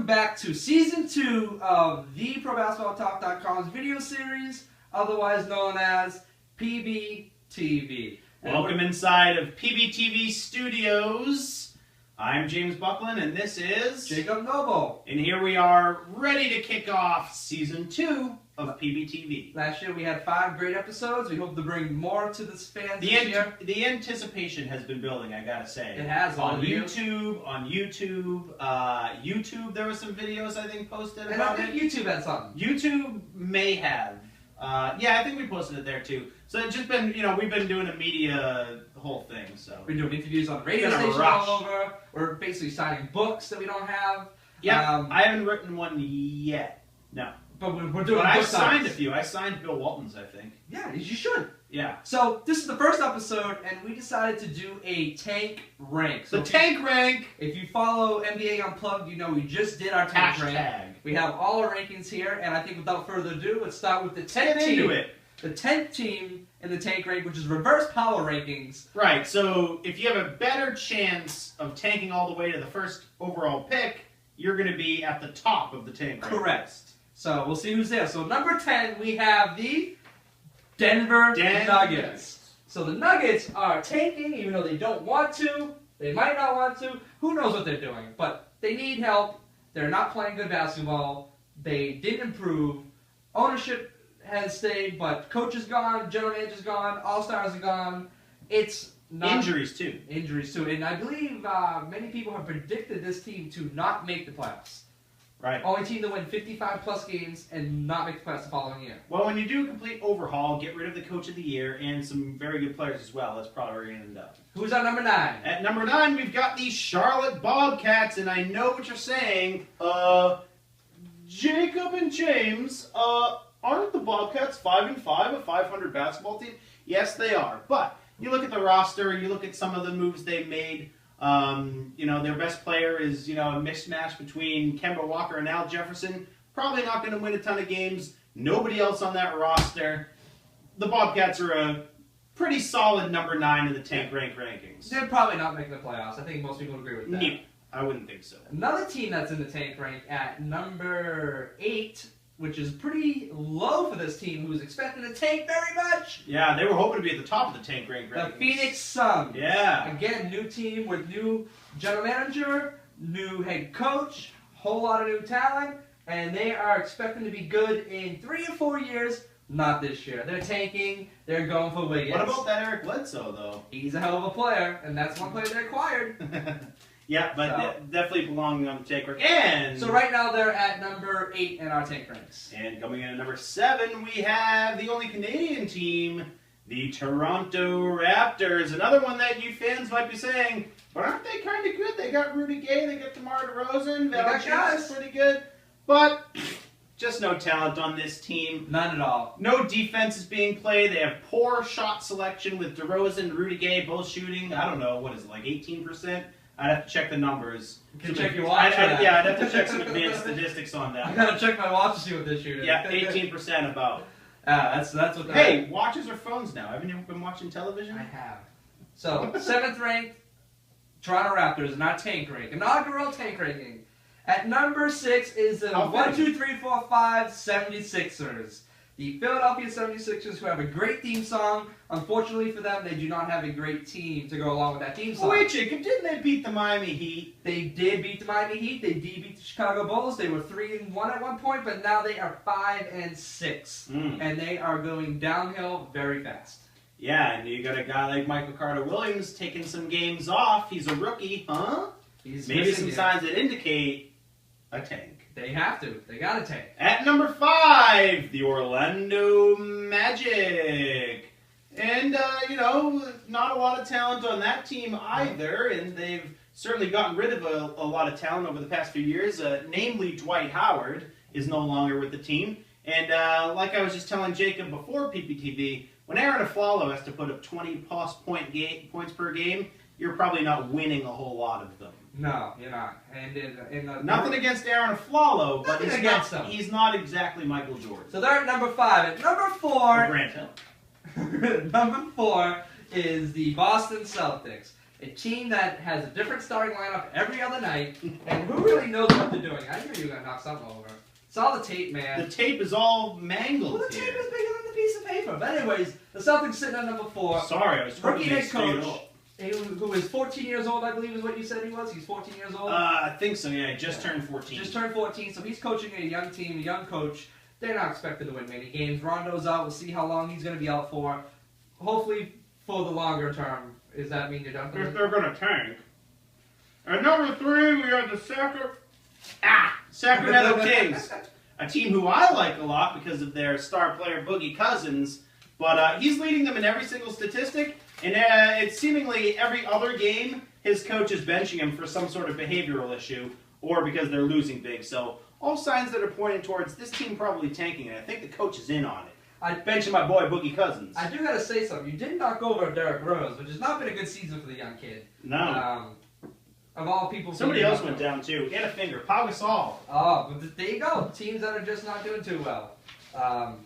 back to Season 2 of Theprobasketballtalk.com's video series, otherwise known as PBTV. Welcome inside of PBTV Studios. I'm James Bucklin, and this is Jacob Noble. And here we are, ready to kick off Season 2 of PBTV. Last year we had 5 great episodes. We hope to bring more to this fans this year. The anticipation has been building, I gotta say. It has. On YouTube, YouTube, there were some videos I think posted about it. And I think YouTube had something. YouTube may have. Yeah, I think we posted it there too. So it's just been, we've been doing a media whole thing. So we're doing interviews on radio stations all over. We're basically signing books that we don't have. Yeah, I haven't written one yet. No. But we're doing. But I signed a few. I signed Bill Walton's, I think. Yeah, you should. Yeah. So this is the first episode, and we decided to do a tank rank. So the tank rank. If you follow NBA Unplugged, you know we just did our tank rank. We have all our rankings here, and I think without further ado, let's start with the 10th team. Into it. The 10th team in the tank rank, which is reverse power rankings. Right. So if you have a better chance of tanking all the way to the first overall pick, you're going to be at the top of the tank rank. Correct. So we'll see who's there. So number 10, we have the Denver Nuggets. So the Nuggets are tanking, even though they don't want to. They might not want to. Who knows what they're doing? But they need help. They're not playing good basketball. They didn't improve. Ownership has stayed, but coach is gone, general manager's gone, all-stars are gone. It's not... Injuries, too. Injuries, too. And I believe many people have predicted this team to not make the playoffs. Right. Only team to win 55-plus games and not make the playoffs the following year. Well, when you do a complete overhaul, get rid of the coach of the year and some very good players as well, that's probably where you're going to end up. Who's at number 9? At number 9, we've got the Charlotte Bobcats, and I know what you're saying. Jacob and James, aren't the Bobcats 5-5, a 500 basketball team? Yes, they are. But you look at the roster, you look at some of the moves they've made. Their best player is, a mismatch between Kemba Walker and Al Jefferson. Probably not going to win a ton of games. Nobody else on that roster. The Bobcats are a pretty solid number 9 in the tank rank rankings. They're probably not making the playoffs. I think most people agree with that. No, I wouldn't think so. Another team that's in the tank rank at number 8, which is pretty low for this team, who's expecting to tank very much. Yeah, they were hoping to be at the top of the tank rank rankings. The Phoenix Suns. Yeah. Again, new team with new general manager, new head coach, whole lot of new talent, and they are expecting to be good in 3 or 4 years. Not this year. They're tanking. They're going for Wiggins. What about that Eric Bledsoe, though? He's a hell of a player, and that's one player they acquired. Yeah, but definitely belonging on the tank rank. And so right now they're at number 8 in our tank ranks. And coming in at number 7, we have the only Canadian team, the Toronto Raptors. Another one that you fans might be saying, but aren't they kind of good? They got Rudy Gay, they got DeMar DeRozan, Valanciunas pretty good, but just no talent on this team. None at all. No defense is being played. They have poor shot selection with DeRozan and Rudy Gay both shooting, I don't know, what is it, like 18%? I'd have to check the numbers. You can check your watch. Yeah, I'd have to check some advanced statistics on that. I gotta check my watch to see what this shooting. Yeah, 18% about. That's what. Hey, watches are phones now. Haven't you been watching television? I have. So 7th ranked Toronto Raptors in our tank rank, inaugural tank ranking. At number 6 is the 1, 2, 3, 4, 5 76ers. The Philadelphia 76ers, who have a great theme song. Unfortunately for them, they do not have a great team to go along with that theme song. Wait, Jacob, didn't they beat the Miami Heat? They did beat the Miami Heat. They did beat the Chicago Bulls. They were 3-1 at one point, but now they are 5-6. And they are going downhill very fast. Yeah, and you got a guy like Michael Carter-Williams taking some games off. He's a rookie, huh? Maybe some signs that indicate a tank. They have to. They got to tank. At number 5, the Orlando Magic. And, not a lot of talent on that team either, and they've certainly gotten rid of a lot of talent over the past few years. Namely, Dwight Howard is no longer with the team. And like I was just telling Jacob before PPTV, when Aaron Aflalo has to put up 20-plus points per game, you're probably not winning a whole lot of them. No, you're not. And nothing against Aaron Aflalo, but he's not exactly Michael Jordan. So they're at number 5. At number 4, Grant Hill. number 4 is the Boston Celtics. A team that has a different starting lineup every other night, and who really knows what they're doing? I knew you were going to knock something over. Saw the tape, man. The tape is all mangled Well, the tape here. is bigger than the piece of paper. But anyways, the Celtics sitting at number 4. Sorry, I was Rookie trying to head coach, who is 14 years old, I believe is what you said he was. He's 14 years old. I think so, yeah. Just turned 14. Just turned 14, so he's coaching a young team, a young coach. They're not expected to win many games. Rondo's out. We'll see how long he's going to be out for. Hopefully for the longer term. Does that mean you're done for If they're going to tank. At number 3, we have the Sacramento Kings. A team who I like a lot because of their star player Boogie Cousins. But he's leading them in every single statistic. And it's seemingly every other game, his coach is benching him for some sort of behavioral issue. Or because they're losing big. So all signs that are pointing towards this team probably tanking. And I think the coach is in on it. Benching my boy Boogie Cousins. I do got to say something. You did knock over Derrick Rose, which has not been a good season for the young kid. No. Of all people... Somebody else went down too. And a finger. Pau Gasol. Oh, but there you go. Teams that are just not doing too well.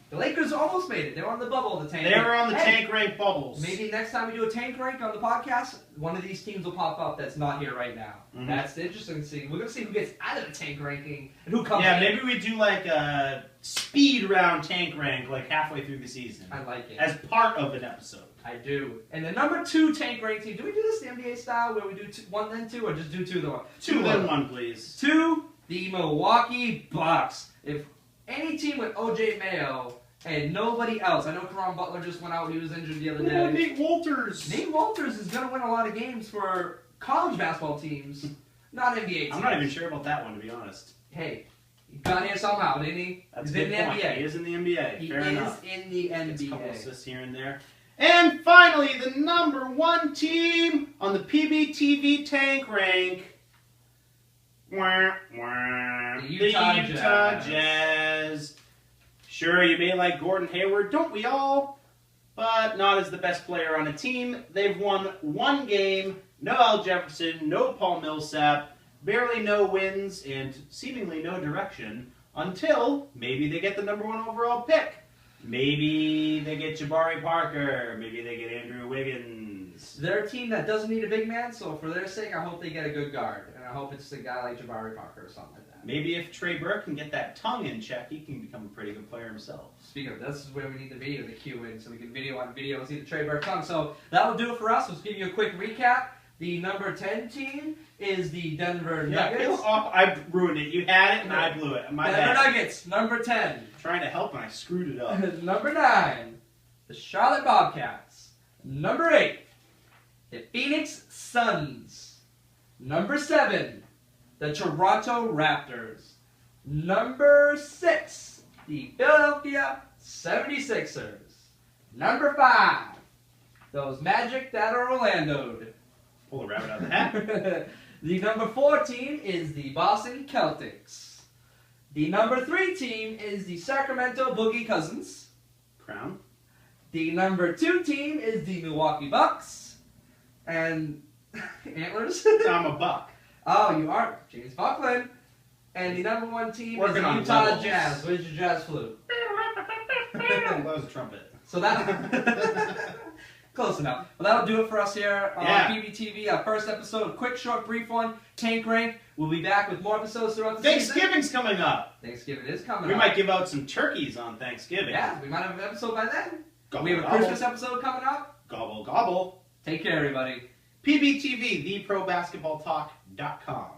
The Lakers almost made it. They were on the bubble of the tank. They were on the tank rank bubbles. Maybe next time we do a tank rank on the podcast, one of these teams will pop up that's not here right now. Mm-hmm. That's interesting to see. We're going to see who gets out of the tank ranking and who comes in. Yeah, maybe we do like a speed round tank rank like halfway through the season. I like it. As part of an episode. I do. And the number 2 tank rank team, do we do this the NBA style where we do 1 then 2 or just do 2 then 1? 2 then 1, please. 2, the Milwaukee Bucks. If any team with OJ Mayo and nobody else, I know Caron Butler just went out, he was injured the other day. Nate Walters. Nate Walters is going to win a lot of games for college basketball teams, not NBA teams. I'm not even sure about that one, to be honest. Hey, he got here somehow, didn't he? That's He's a in the good point. NBA. He is in the NBA. Fair enough. He is in the NBA. Gets a couple assists here and there. And finally, the number 1 team on the PBTV tank rank. The Utah Jazz. Sure, you may like Gordon Hayward, don't we all? But not as the best player on a team. They've won 1 game, no Al Jefferson, no Paul Millsap, barely no wins, and seemingly no direction until maybe they get the number 1 overall pick. Maybe they get Jabari Parker. Maybe they get Andrew Wiggins. They're a team that doesn't need a big man, so for their sake, I hope they get a good guard. And I hope it's a guy like Jabari Parker or something like that. Maybe if Trey Burke can get that tongue in check, he can become a pretty good player himself. Speaking of, this is where we need the video to cue in so we can video on video and see the Trey Burke tongue. So that'll do it for us. Let's give you a quick recap. The number 10 team is the Denver Nuggets. I ruined it. You had it and I blew it. My Denver bad. Nuggets, number 10. Trying to help and I screwed it up. Number 9, the Charlotte Bobcats. Number 8, the Phoenix Suns. Number 7, the Toronto Raptors. Number 6, the Philadelphia 76ers. Number 5, those Magic that are Orlando'd. Pull the rabbit out of the hat. The number 4 team is the Boston Celtics. The number 3 team is the Sacramento Boogie Cousins. Crown. The number 2 team is the Milwaukee Bucks. And Antlers. I'm a Buck. Oh, you are James Bucklin. And the number 1 team is the Utah Jazz. Where's your jazz flute? That was a trumpet. So that close enough. Well, that'll do it for us here on PBTV. Our first episode, quick, short, brief one, tank rank. We'll be back with more episodes throughout the season. Thanksgiving's coming up. Thanksgiving is coming up. We might give out some turkeys on Thanksgiving. Yeah, we might have an episode by then. Gobble, We have a gobble. Christmas episode coming up. Gobble, gobble. Take care, everybody. PBTV, theprobasketballtalk.com.